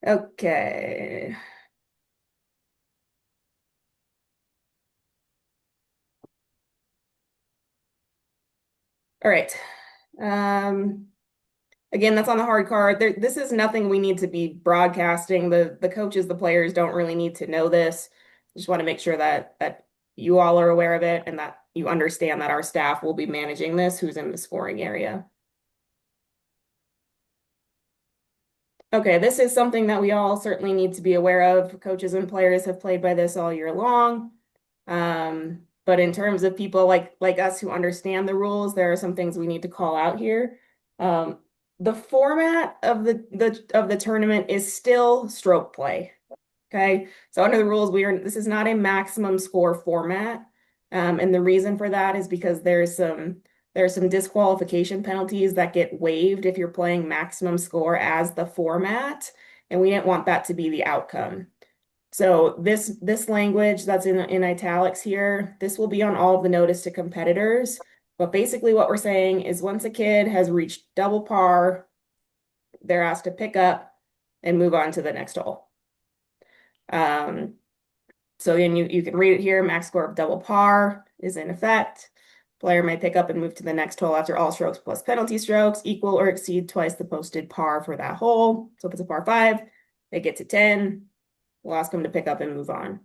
Okay. All right. Um, Again, that's on the hard card. This is nothing we need to be broadcasting. The coaches, the players don't really need to know this. Just want to make sure that you all are aware of it and that you understand that our staff will be managing this, who's in the scoring area. Okay, this is something that we all certainly need to be aware of. Coaches and players have played by this all year long. But in terms of people like us who understand the rules, there are some things we need to call out here. Um, the format of the tournament is still stroke play. Okay, so under the rules, this is not a maximum score format, and the reason for that is because there's some disqualification penalties that get waived if you're playing maximum score as the format, and we didn't want that to be the outcome. So this language that's in italics here, this will be on all of the notice to competitors. But basically what we're saying is once a kid has reached double par, they're asked to pick up and move on to the next hole. Um, so again, you can read it here. Max score of double par is in effect. Player may pick up and move to the next hole after all strokes plus penalty strokes equal or exceed twice the posted par for that hole. So if it's a par 5, they get to 10. We'll ask them to pick up and move on.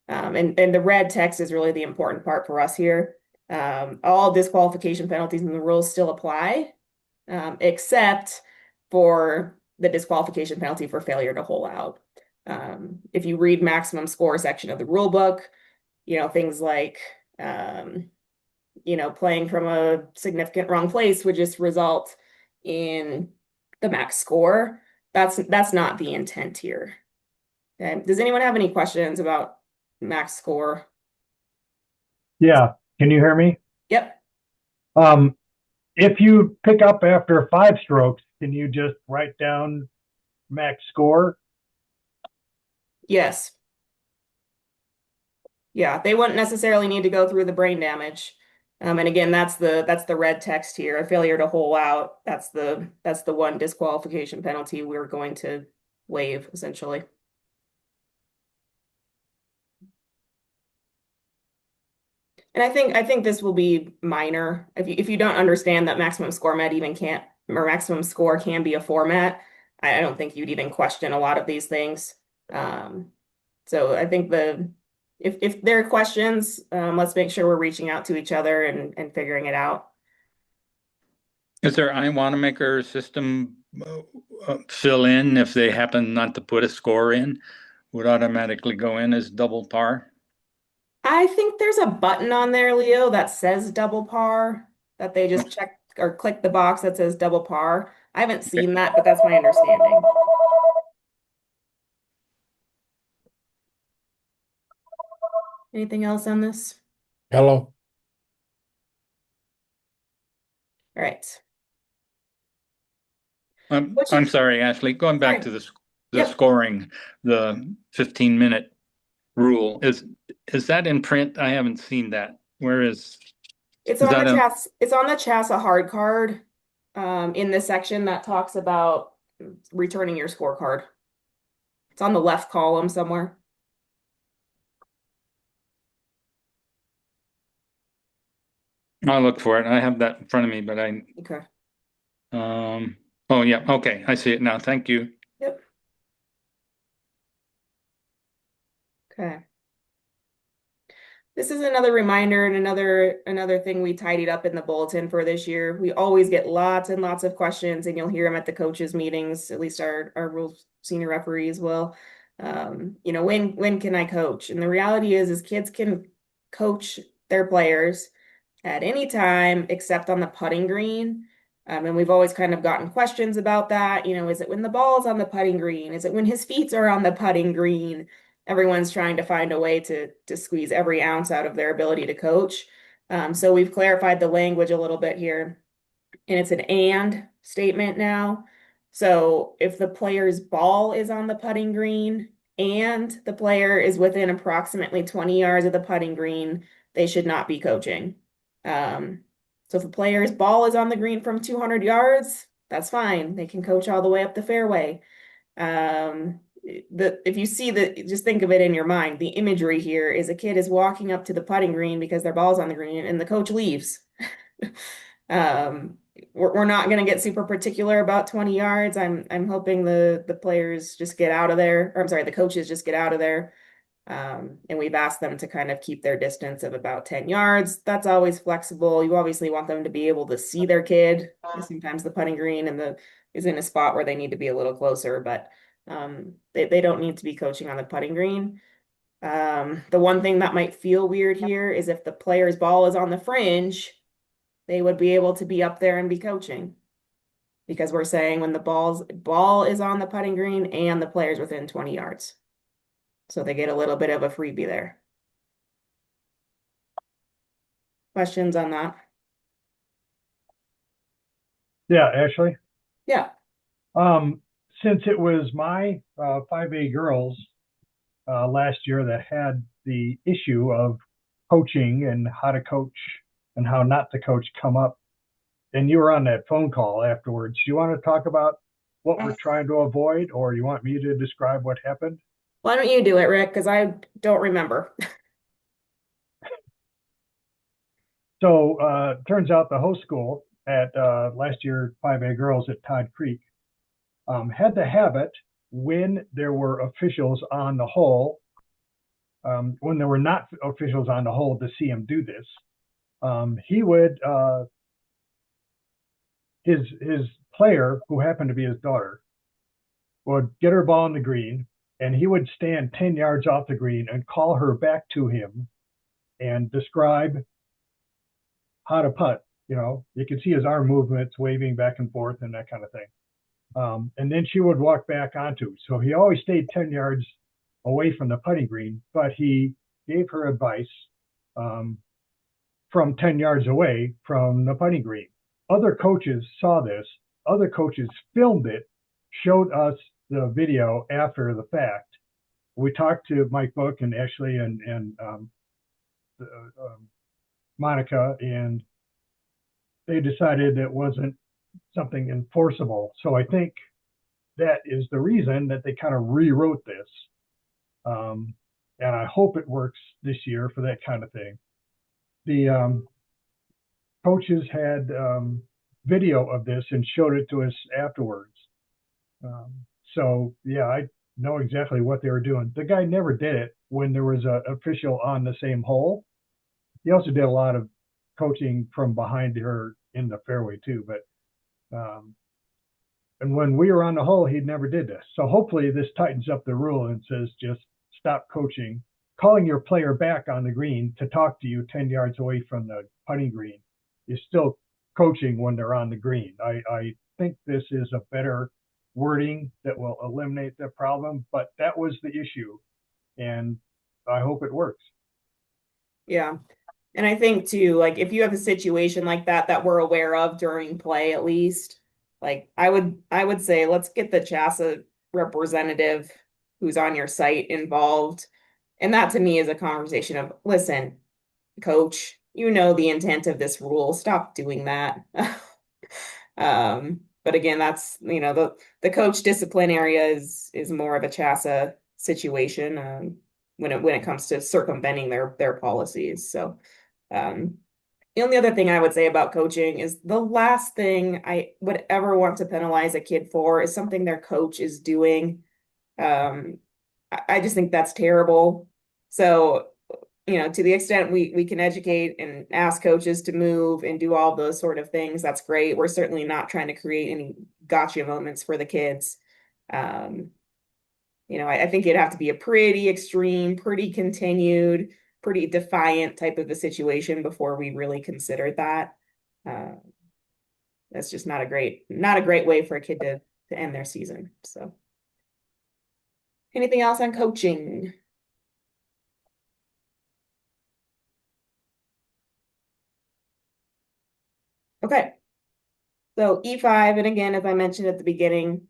And the red text is really the important part for us here. All disqualification penalties in the rules still apply, except for the disqualification penalty for failure to hole out. If you read maximum score section of the rule book, things like, playing from a significant wrong place would just result in the max score. That's not the intent here. Okay. Does anyone have any questions about max score? Yeah, can you hear me? Yep. Um, if you pick up after 5 strokes, can you just write down max score? Yes. Yeah, they wouldn't necessarily need to go through the brain damage. And again, that's the red text here. A failure to hole out. That's the one disqualification penalty we're going to waive essentially. And I think this will be minor. If you don't understand that maximum score met even can't or maximum score can be a format, I don't think you'd even question a lot of these things. Um, so I think if there are questions, let's make sure we're reaching out to each other and figuring it out. Is there I want to make our system fill in if they happen not to put a score in, would automatically go in as double par? I think there's a button on there, Leo, that says double par, that they just check or click the box that says double par. I haven't Okay. seen that, but that's my understanding. Anything else on this? Hello. All right. What I'm you, sorry, Ashley. Going back sorry. to the Yep. scoring, the 15-minute rule is that in print? I haven't seen that. Where It's is on the that a CHSAA hard card, in the section that talks about returning your scorecard. It's on the left column somewhere. I'll look for it. I have that in front of me, but Okay. um oh yeah, okay. I see it now. Thank you. Yep. Okay. This is another reminder and another thing we tidied up in the bulletin for this year. We always get lots and lots of questions, and you'll hear them at the coaches' meetings. At least our rules senior referees will. When can I coach? And the reality is kids can coach their players at any time except on the putting green. And we've always kind of gotten questions about that. Is it when the ball's on the putting green? Is it when his feet are on the putting green? Everyone's trying to find a way to squeeze every ounce out of their ability to coach. So we've clarified the language a little bit here, and it's an and statement now. So if the player's ball is on the putting green and the player is within approximately 20 yards of the putting green, they should not be coaching. So if the player's ball is on the green from 200 yards, that's fine. They can coach all the way up the fairway. If you see just think of it in your mind, the imagery here is a kid is walking up to the putting green because their ball's on the green and the coach leaves. Um, we're not going to get super particular about 20 yards. I'm hoping the players just get out of there, or I'm sorry, the coaches just get out of there. And we've asked them to kind of keep their distance of about 10 yards. That's always flexible. You obviously want them to be able to see their kid. Sometimes the putting green is in a spot where they need to be a little closer, but they don't need to be coaching on the putting green. The one thing that might feel weird here is if the player's ball is on the fringe, they would be able to be up there and be coaching because we're saying when the ball is on the putting green and the player's within 20 yards. So they get a little bit of a freebie there. Questions on that? Yeah, Ashley. Yeah. Um, since it was my 5A girls last year that had the issue of coaching and how to coach and how not to coach come up, and you were on that phone call afterwards, do you want to talk about what we're trying to avoid, or you want me to describe what happened? Why don't you do it, Rick? Because I don't remember. So turns out the host school at last year 5A girls at Todd Creek had the habit when there were officials on the hole, when there were not officials on the hole to see him do this. He would his player, who happened to be his daughter, would get her ball in the green, and he would stand 10 yards off the green and call her back to him and describe how to putt. You know, you could see his arm movements, waving back and forth, and that kind of thing. And then she would walk back onto. So he always stayed 10 yards away from the putting green, but he gave her advice from 10 yards away from the putting green. Other coaches saw this. Other coaches filmed it, showed us the video after the fact. We talked to Mike Book and Ashley and Monica, and they decided it wasn't something enforceable. So I think that is the reason that they kind of rewrote this. And I hope it works this year for that kind of thing. The coaches had video of this and showed it to us afterwards. So yeah, I know exactly what they were doing. The guy never did it when there was an official on the same hole. He also did a lot of coaching from behind her in the fairway too. But and when we were on the hole, he never did this. So hopefully this tightens up the rule and says just stop coaching. Calling your player back on the green to talk to you 10 yards away from the putting green is still coaching when they're on the green. I think this is a better wording that will eliminate the problem, but that was the issue, and I hope it works. Yeah. And I think too, like if you have a situation like that we're aware of during play at least, like I would say let's get the CHSAA representative who's on your site involved. And that to me is a conversation of, listen, coach, you know the intent of this rule. Stop doing that. But again, that's the coach discipline area is more of a CHSAA situation when it comes to circumventing their policies. So the only other thing I would say about coaching is the last thing I would ever want to penalize a kid for is something their coach is doing. Um, I just think that's terrible. So, to the extent we can educate and ask coaches to move and do all those sort of things, that's great. We're certainly not trying to create any gotcha moments for the kids. Um, I think it'd have to be a pretty extreme, pretty continued, pretty defiant type of a situation before we really considered that. Uh, that's just not a great way for a kid to end their season. So, anything else on coaching? Okay. So E5, and again, as I mentioned at the beginning,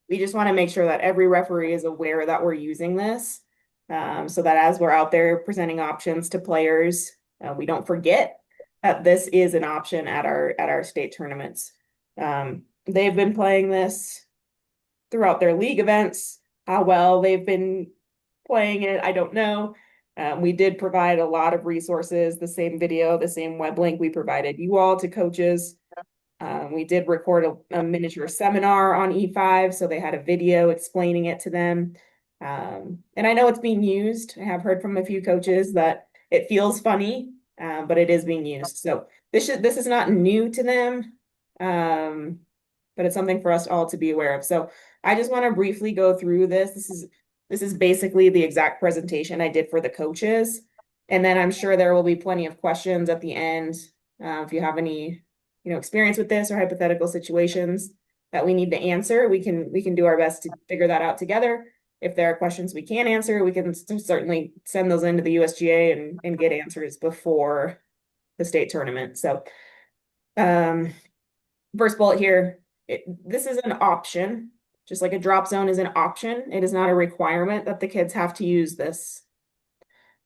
we just want to make sure that every referee is aware that we're using this, so that as we're out there presenting options to players, we don't forget that this is an option at our state tournaments. They've been playing this throughout their league events. How well they've been playing it, I don't know. We did provide a lot of resources, the same video, the same web link we provided you all to coaches. We did record a miniature seminar on E5, so they had a video explaining it to them. And I know it's being used. I have heard from a few coaches that it feels funny, but it is being used. So this is not new to them, but it's something for us all to be aware of. So I just want to briefly go through this. This is basically the exact presentation I did for the coaches. And then I'm sure there will be plenty of questions at the end. If you have any, experience with this or hypothetical situations that we need to answer, we can do our best to figure that out together. If there are questions we can't answer, we can certainly send those into the USGA and get answers before the state tournament. So, first bullet here, this is an option. Just like a drop zone is an option, it is not a requirement that the kids have to use this.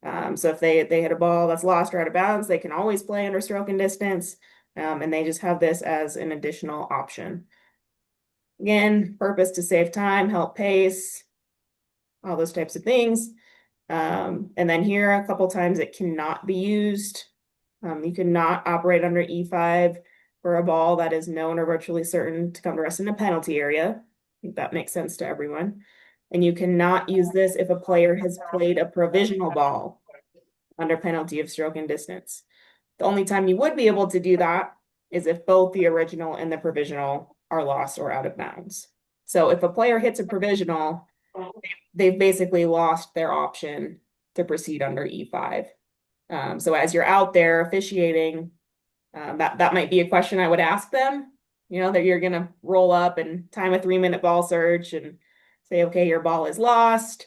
So if they hit a ball that's lost or out of bounds, they can always play under stroke and distance, and they just have this as an additional option. Again, purpose to save time, help pace, all those types of things. And then here a couple times it cannot be used. You cannot operate under E5 for a ball that is known or virtually certain to come to rest in a penalty area. I think that makes sense to everyone. And you cannot use this if a player has played a provisional ball under penalty of stroke and distance. The only time you would be able to do that is if both the original and the provisional are lost or out of bounds. So if a player hits a provisional, they've basically lost their option to proceed under E5. So as you're out there officiating, that might be a question I would ask them, that you're going to roll up and time a 3-minute ball search and say, okay, your ball is lost.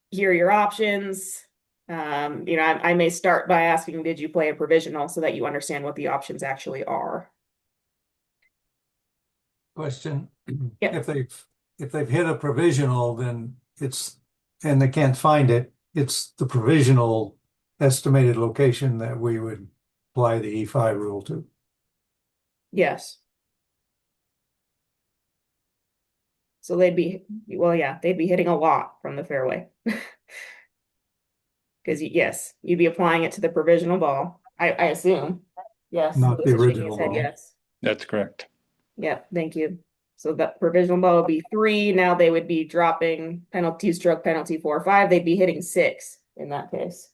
Here are your options. I may start by asking, did you play a provisional, so that you understand what the options actually are. Question. Yeah. If they've hit a provisional, then and they can't find it, it's the provisional estimated location that we would apply the E5 rule to. Yes. So they'd be hitting a lot from the fairway. Because yes, you'd be applying it to the provisional ball. I assume. Yes. Not the Shaking his original head, ball. yes. That's correct. Yeah, thank you. So that provisional ball would be 3. Now they would be dropping penalty stroke, penalty 4 or 5. They'd be hitting 6 in that case.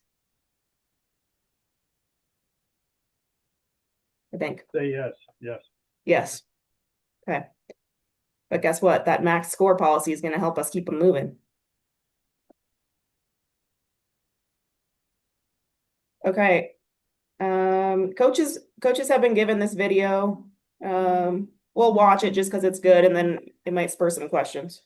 I think. Say yes, yes. Yes. Okay. But guess what? That max score policy is going to help us keep them moving. Okay. Coaches have been given this video. We'll watch it just because it's good, and then it might spur some questions.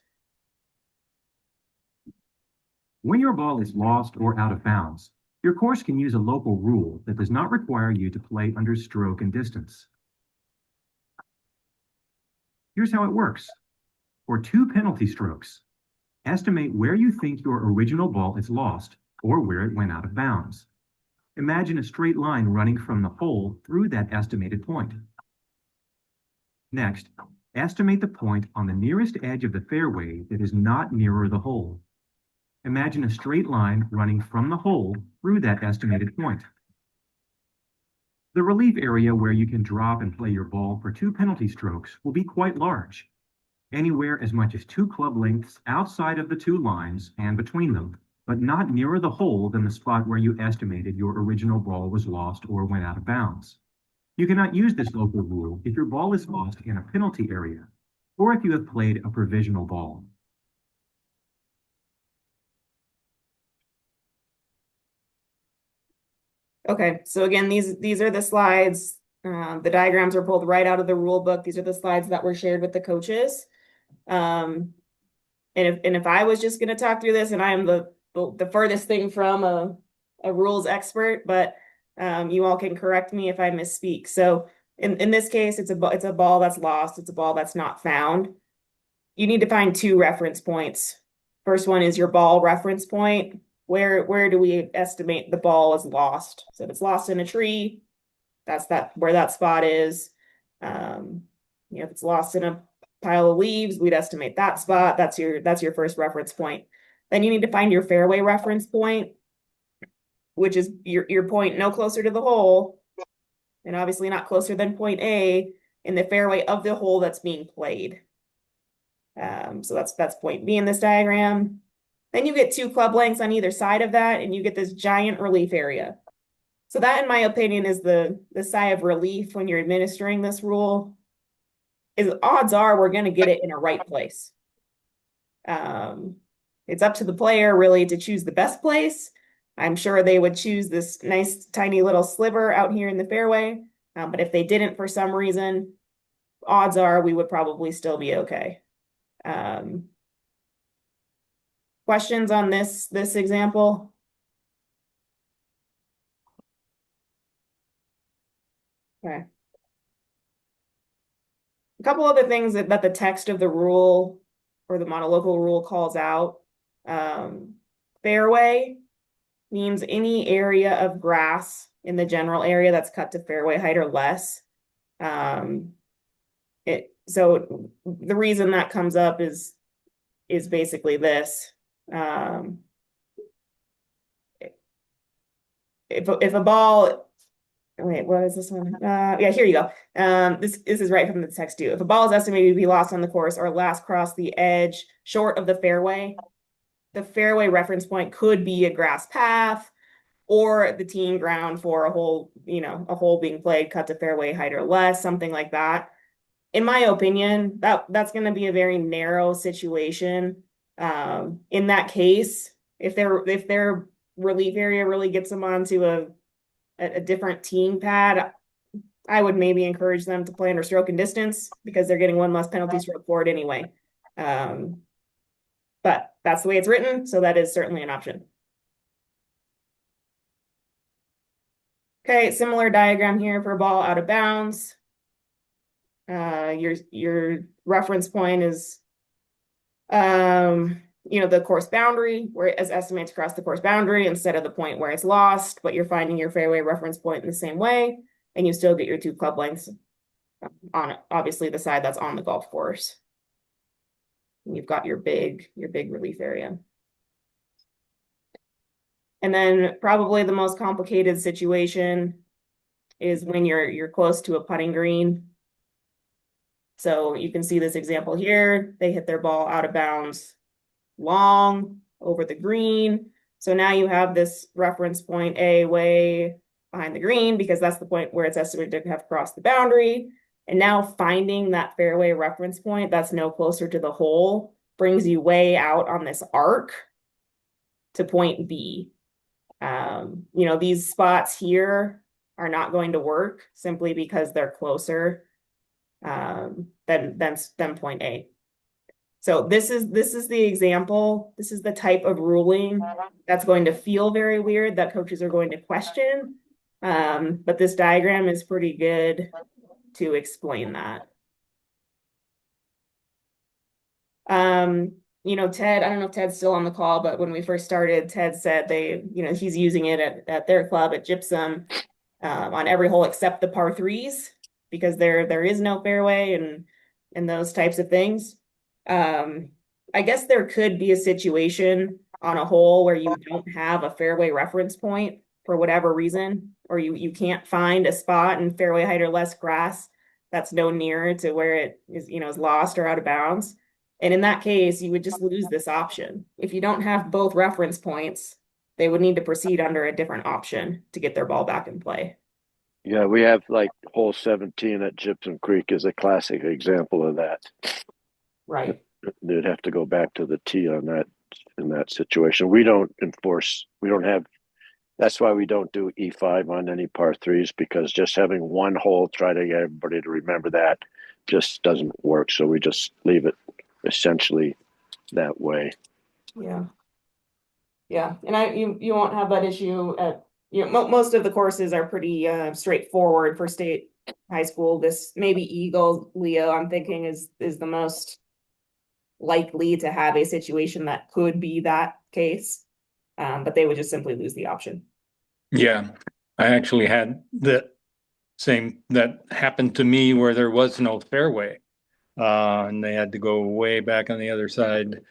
When your ball is lost or out of bounds, your course can use a local rule that does not require you to play under stroke and distance. Here's how it works. For 2 penalty strokes, estimate where you think your original ball is lost or where it went out of bounds. Imagine a straight line running from the hole through that estimated point. Next, estimate the point on the nearest edge of the fairway that is not nearer the hole. Imagine a straight line running from the hole through that estimated point. The relief area where you can drop and play your ball for 2 penalty strokes will be quite large, anywhere as much as 2 club lengths outside of the 2 lines and between them, but not nearer the hole than the spot where you estimated your original ball was lost or went out of bounds. You cannot use this local rule if your ball is lost in a penalty area or if you have played a provisional ball. Okay, so again, these are the slides. The diagrams are pulled right out of the rule book. These are the slides that were shared with the coaches. And if I was just going to talk through this, and I am the furthest thing from a rules expert, but you all can correct me if I misspeak. So in this case, it's a ball that's lost. It's a ball that's not found. You need to find 2 reference points. First one is your ball reference point. Where do we estimate the ball is lost? So if it's lost in a tree, that's where that spot is. If it's lost in a pile of leaves, we'd estimate that spot. That's your first reference point. Then you need to find your fairway reference point, which is your point no closer to the hole, and obviously not closer than point A in the fairway of the hole that's being played. So that's point B in this diagram. Then you get 2 club lengths on either side of that, and you get this giant relief area. So that, in my opinion, is the sigh of relief when you're administering this rule, is odds are we're going to get it in a right place. It's up to the player really to choose the best place. I'm sure they would choose this nice tiny little sliver out here in the fairway. But if they didn't for some reason, odds are we would probably still be okay. Questions on this example? Okay. A couple other things that the text of the rule or the monolocal rule calls out. Fairway means any area of grass in the general area that's cut to fairway height or less. So the reason that comes up is basically this. If a ball, wait, what is this one? Yeah, here you go. This is right from the text too. If a ball is estimated to be lost on the course or last crossed the edge short of the fairway reference point could be a grass path or the teeing ground for a hole being played cut to fairway height or less, something like that. In my opinion, that's going to be a very narrow situation. In that case, if their relief area really gets them onto a different teeing pad, I would maybe encourage them to play under stroke and distance because they're getting 1 less penalty stroke for it anyway. But that's the way it's written, so that is certainly an option. Okay, similar diagram here for a ball out of bounds. Your reference point is the course boundary, where it estimates across the course boundary instead of the point where it's lost, but you're finding your fairway reference point in the same way, and you still get your 2 club lengths on it, obviously the side that's on the golf course. And you've got your big relief area. And then probably the most complicated situation is when you're close to a putting green. So you can see this example here. They hit their ball out of bounds long over the green. So now you have this reference point A way behind the green because that's the point where it's estimated to have crossed the boundary. And now finding that fairway reference point that's no closer to the hole brings you way out on this arc to point B. These spots here are not going to work simply because they're closer than point A. So this is the example. This is the type of ruling that's going to feel very weird that coaches are going to question. But this diagram is pretty good to explain that. Ted, I don't know if Ted's still on the call, but when we first started, Ted said he's using it at their club at Gypsum on every hole except the par 3s because there is no fairway and those types of things. I guess there could be a situation on a hole where you don't have a fairway reference point for whatever reason, or you can't find a spot in fairway height or less grass that's no nearer to where it is lost or out of bounds. And in that case, you would just lose this option. If you don't have both reference points, they would need to proceed under a different option to get their ball back in play. Yeah, we have like hole 17 at Gypsum Creek is a classic example of that. Right. They'd have to go back to the tee on that in that situation. We don't have. That's why we don't do E5 on any par 3s because just having one hole, try to get everybody to remember that, just doesn't work. So we just leave it essentially that way. Yeah. And you won't have that issue at most of the courses are pretty straightforward for state high school. This maybe Eagle Leo I'm thinking is the most likely to have a situation that could be that case, but they would just simply lose the option. Yeah, I actually had that happened to me where there was no fairway. And they had to go way back on the other side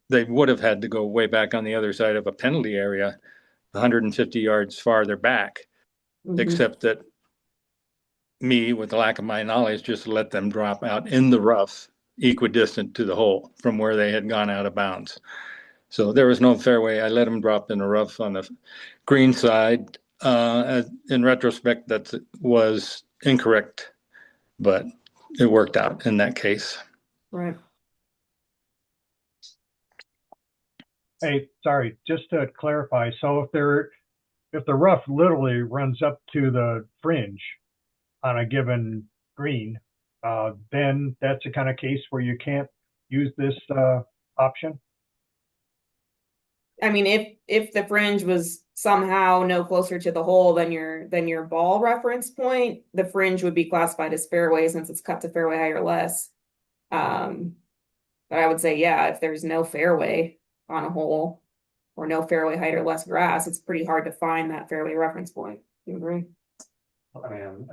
they would have had to go way back on the other side of a penalty area, 150 yards farther back, Mhm. except that me, with the lack of my knowledge, just let them drop out in the rough, equidistant to the hole from where they had gone out of bounds. So there was no fairway. I let them drop in the rough on the green side. In retrospect, that was incorrect, but it worked out in that case. Right. Hey, sorry, just to clarify, so if the rough literally runs up to the fringe on a given green, then that's the kind of case where you can't use this option. I mean, if the fringe was somehow no closer to the hole than your ball reference point, the fringe would be classified as fairway since it's cut to fairway height or less. Um, but I would say, yeah, if there's no fairway on a hole or no fairway height or less grass, it's pretty hard to find that fairway reference point. You agree? I mean,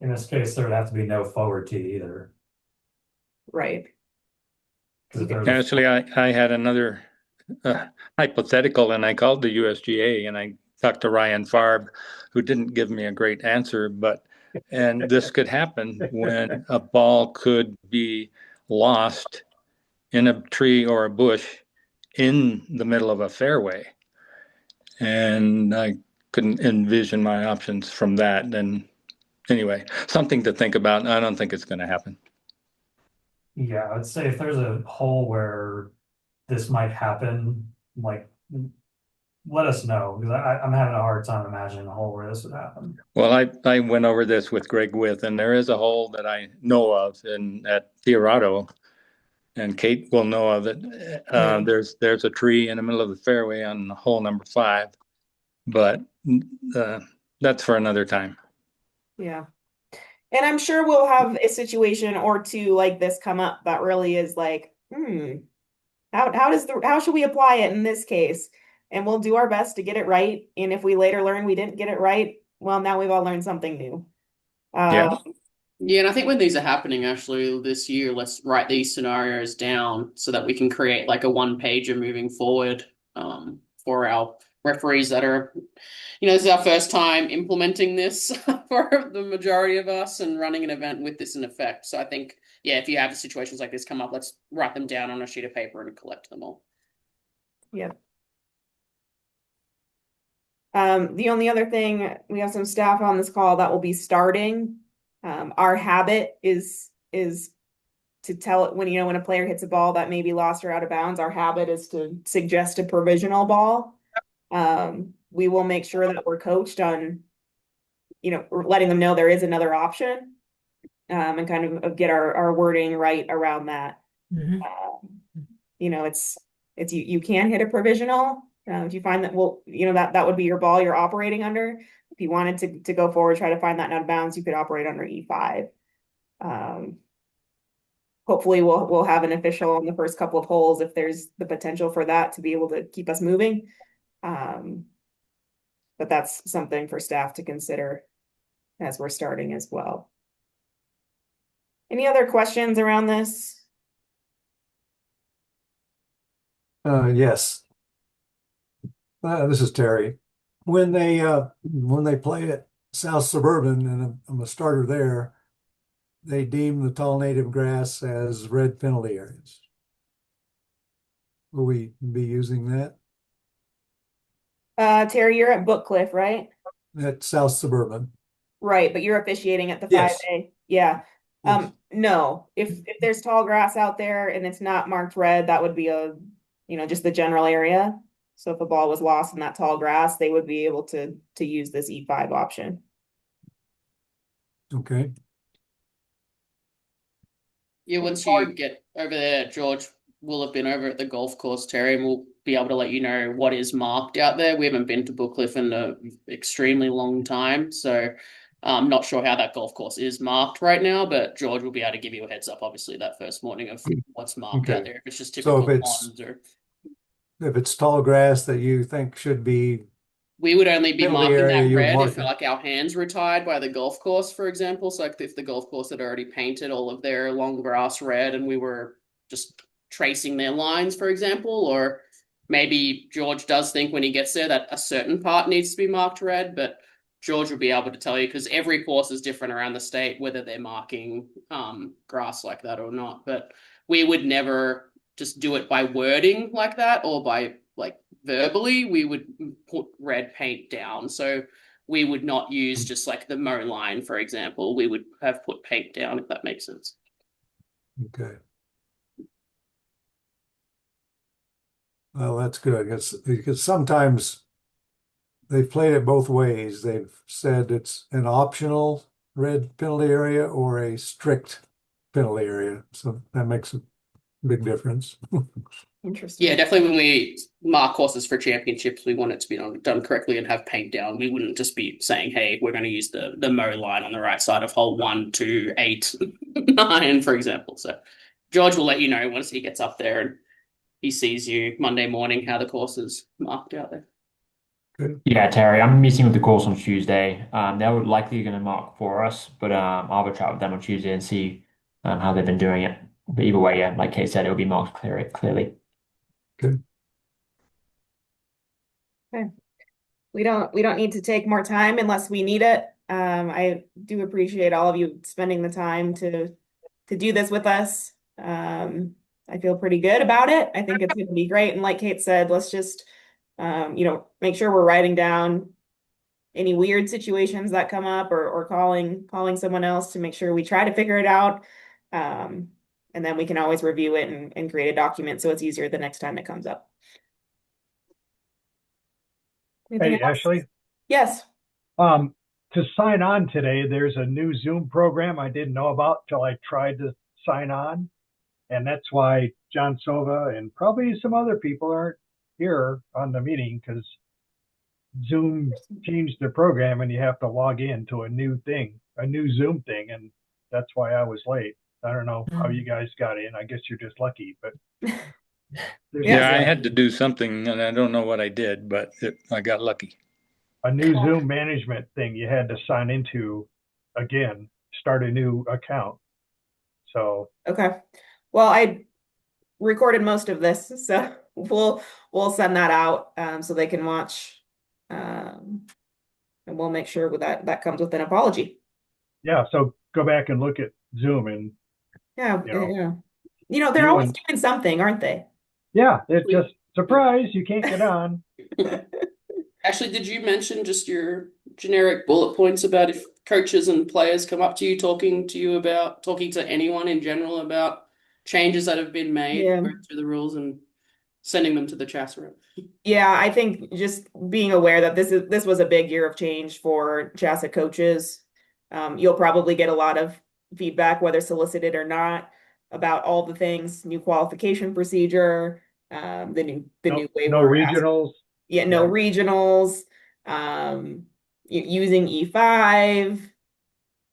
in this case, there would have to be no forward tee either. Right. Because if there's Actually, I had another hypothetical, and I called the USGA and I talked to Ryan Farb, who didn't give me a great answer, and this could happen when a ball could be lost in a tree or a bush in the middle of a fairway. And I couldn't envision my options from that. And anyway, something to think about. I don't think it's going to happen. Yeah, I'd say if there's a hole where this might happen, like let us know because I'm having a hard time imagining a hole where this would happen. Well, I went over this with Greg With, and there is a hole that I know of at Theorado, and Kate will know of it. There's a tree in the middle of the fairway on hole number 5, but that's for another time. Yeah. And I'm sure we'll have a situation or two like this come up that really is like, how should we apply it in this case? And we'll do our best to get it right. And if we later learn we didn't get it right, well, now we've all learned something new. Yeah. Yeah, and I think when these are happening actually this year, let's write these scenarios down so that we can create like a one pager moving forward for our referees that are, this is our first time implementing this for the majority of us and running an event with this in effect. So I think, yeah, if you have situations like this come up, let's write them down on a sheet of paper and collect them all. Yeah. The only other thing, we have some staff on this call that will be starting. Our habit is to tell it when a player hits a ball that may be lost or out of bounds. Our habit is to suggest a provisional ball. We will make sure that we're coached on, letting them know there is another option, and kind of get our wording right around that. It's you can hit a provisional. If you find that, that would be your ball you're operating under. If you wanted to go forward, try to find that out of bounds, you could operate under E5. Hopefully we'll have an official on the first couple of holes if there's the potential for that to be able to keep us moving. But that's something for staff to consider as we're starting as well. Any other questions around this? Yes. This is Terry. When they play at South Suburban, and I'm a starter there, they deem the tall native grass as red penalty areas. Will we be using that Terry, you're at Bookcliff, right? at South Suburban? Right, but you're officiating at the Yes. 5A. Yeah. Yes. No, if there's tall grass out there and it's not marked red, that would be just the general area. So if a ball was lost in that tall grass, they would be able to use this E5 option. Okay. Yeah, once you get over there, George will have been over at the golf course, Terry, and we'll be able to let you know what is marked out there. We haven't been to Bookcliff in an extremely long time, so I'm not sure how that golf course is marked right now, but George will be able to give you a heads up, obviously, that first morning of what's marked out Okay. there. If it's just So typical if it's ponds or if it's tall grass that you think should be We would only be penalty marking area, that you red if mark it. like our hands were tied by the golf course, for example. So like if the golf course had already painted all of their long grass red and we were just tracing their lines, for example, or maybe George does think when he gets there that a certain part needs to be marked red, but George will be able to tell you because every course is different around the state, whether they're marking grass like that or not. But we would never just do it by wording like that or by like verbally. We would put red paint down. So we would not use just like the mow line, for example. We would have put paint down, if that makes sense. Okay. Well, that's good because sometimes they've played it both ways. They've said it's an optional red penalty area or a strict penalty area. So that makes a big difference. Interesting. Yeah, definitely when we mark courses for championships, we want it to be done correctly and have paint down. We wouldn't just be saying, hey, we're going to use the mow line on the right side of hole 1, 2, 8, 9, for example. So George will let you know once he gets up there and he sees you Monday morning how the course is marked out there. Good. Yeah, Terry, I'm meeting with the course on Tuesday. They're likely going to mark for us, but I'll have a chat with them on Tuesday and see how they've been doing it. But either way, yeah, like Kate said, it'll be marked clearly. Good. Okay. We don't need to take more time unless we need it. I do appreciate all of you spending the time to do this with us. I feel pretty good about it. I think it's going to be great. And like Kate said, let's just make sure we're writing down any weird situations that come up or calling someone else to make sure we try to figure it out. And then we can always review it and create a document so it's easier the next time it comes up. Anything Hey, else? Ashley, Yes. to sign on today, there's a new Zoom program I didn't know about till I tried to sign on. And that's why John Sova and probably some other people aren't here on the meeting because Zoom changed their program and you have to log in to a new thing, a new Zoom thing. And that's why I was late. I don't know how you guys got in. I guess you're just lucky, but there's Yes. Yeah, I had to do something and I don't know what I did, but I got lucky. a new Zoom management thing you had to sign into again, start a new account. So Okay. Well, I recorded most of this, so we'll send that out so they can watch. And we'll make sure that comes with an apology. yeah, so go back and look at Zoom and Yeah, you know, yeah. They're you always and doing something, aren't they? yeah, it's just surprise, you can't get on. Actually, did you mention just your generic bullet points about if coaches and players come up to you talking to anyone in general about changes that have been made Yeah. through the rules and sending them to the CHSAA? Yeah, I think just being aware that this was a big year of change for CHSAA coaches. You'll probably get a lot of feedback, whether solicited or not, about all the things, new qualification procedure, the new way No we're asking. regionals. Yeah, no Yeah. regionals, using E5,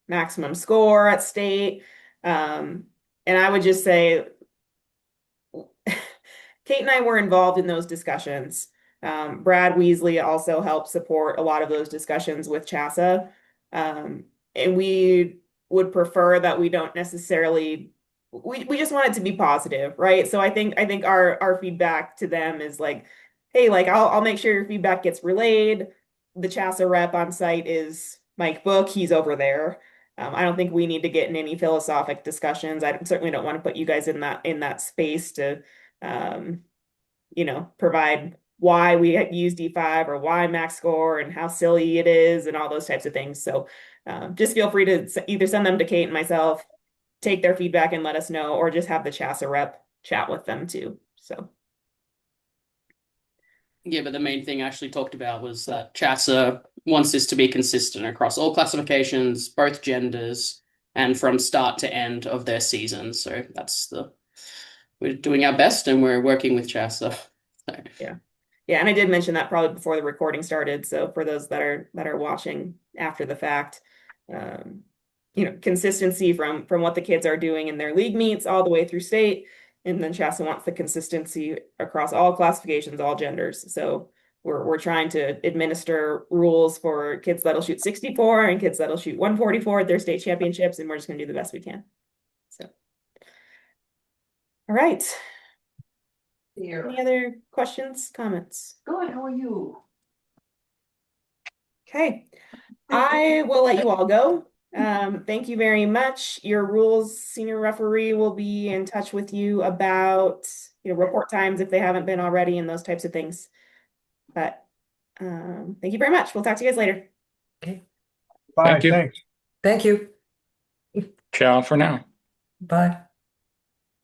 maximum score at state. And I would just say Kate and I were involved in those discussions. Brad Weasley also helped support a lot of those discussions with CHSAA. And we would prefer that we don't necessarily we just want it to be positive, right? So I think our feedback to them is like, hey, like I'll make sure your feedback gets relayed. The CHSAA rep on site is Mike Book, he's over there. I don't think we need to get in any philosophic discussions. I certainly don't want to put you guys in that space to um, provide why we used D5 or why max score and how silly it is and all those types of things. So just feel free to either send them to Kate and myself, take their feedback and let us know, or just have the CHSAA rep chat with them too. So. Yeah, but the main thing I actually talked about was that CHSAA wants this to be consistent across all classifications, both genders, and from start to end of their season. So we're doing our best and we're working with CHSAA. So. Yeah. Yeah, and I did mention that probably before the recording started. So for those that are watching after the fact, consistency from what the kids are doing in their league meets all the way through state. And then CHSAA wants the consistency across all classifications, all genders. So we're trying to administer rules for kids that'll shoot 64 and kids that'll shoot 144 at their state championships, and we're just gonna do the best we can. So, all right. Here. Any other questions, comments? Good, how are you? Okay, I will let you all go. Thank you very much. Your rules senior referee will be in touch with you about, report times if they haven't been already and those types of things. But thank you very much. We'll talk to you guys later. Okay, Bye, Thank you. thanks. thank you. Ciao for now. Bye.